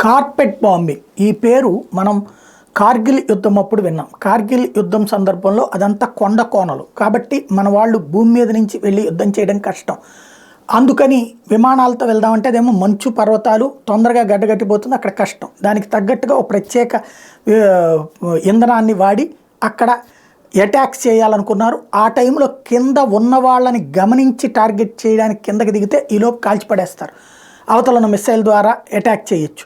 Carpet bombing ఈ పేరు మనం కార్గిల్ యుద్ధం అప్పుడు విన్నాం. కార్గిల్ యుద్ధం సందర్భంలో అదంతా కొండ కోనలు కాబట్టి మన వాళ్ళు భూమి మీద నుంచి వెళ్ళి యుద్ధం చేయడం కష్టం. అందుకని విమానాలతో వెళ్దామంటే అదేమో మంచు పర్వతాలు తొందరగా గడ్డగట్టిపోతుంది, అక్కడ కష్టం. దానికి తగ్గట్టుగా ఒక ప్రత్యేక ఇంధనాన్ని వాడి అక్కడ అటాక్స్ చేయాలనుకున్నారు. ఆ టైంలో కింద ఉన్న వాళ్ళని గమనించి టార్గెట్ చేయడానికి కిందకి దిగితే ఈలోపు కాల్చిపడేస్తారు, అవతల ఉన్న మిసైల్ ద్వారా అటాక్ చేయొచ్చు.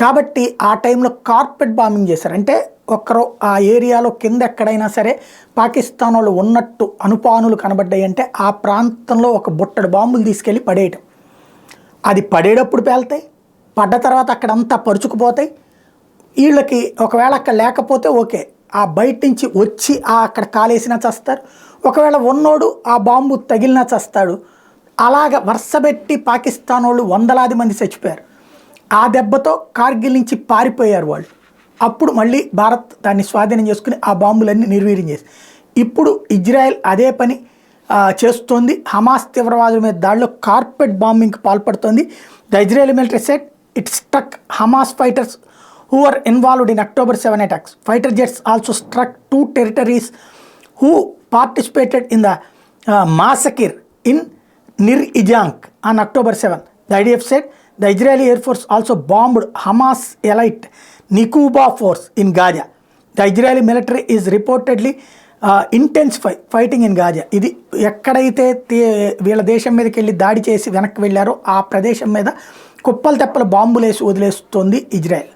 కాబట్టి ఆ టైంలో కార్పెట్ బాంబింగ్ చేశారు. అంటే ఒక్కరు ఆ ఏరియాలో కింద ఎక్కడైనా సరే పాకిస్తాన్ వాళ్ళు ఉన్నట్టు అనుపానులు కనబడ్డాయి అంటే ఆ ప్రాంతంలో ఒక బుట్టడు బాంబులు తీసుకెళ్ళి పడేయటం. అది పడేటప్పుడు పేలుతాయి, పడ్డ తర్వాత అక్కడంతా పరుచుకుపోతాయి. వీళ్ళకి ఒకవేళ అక్కడ లేకపోతే ఓకే, ఆ బయట నుంచి వచ్చి అక్కడ కాలేసినా చస్తారు, ఒకవేళ ఉన్నోడు ఆ బాంబు తగిలినా చస్తాడు. అలాగ వరుసపెట్టి పాకిస్తాన్ వాళ్ళు వందలాది మంది చచ్చిపోయారు. ఆ దెబ్బతో కార్గిల్ నుంచి పారిపోయారు వాళ్ళు. అప్పుడు మళ్ళీ భారత్ దాన్ని స్వాధీనం చేసుకుని ఆ బాంబులన్నీ నిర్వీర్యం చేసి ఇప్పుడు ఇజ్రాయెల్ అదే పని చేస్తోంది. హమాస్ తీవ్రవాదుల మీద దాడిలో కార్పెట్ బాంబింగ్కి పాల్పడుతోంది. The Israel military said it struck Hamas fighters who were involved in October 7 attacks. Fighter jets also struck 2 territories who participated in the massacre in Nir Ijang on October 7. The IDF said the Israeli Air Force also bombed Hamas elite Nikuba force in Gaza. The Israeli military is reportedly intensify fighting in Gaza. ఇది ఎక్కడైతే వీళ్ళ దేశం మీదకి వెళ్ళి దాడి చేసి వెనక్కి వెళ్ళారో ఆ ప్రదేశం మీద కుప్పలు తెప్పల బాంబులేసి వదిలేస్తోంది ఇజ్రాయెల్.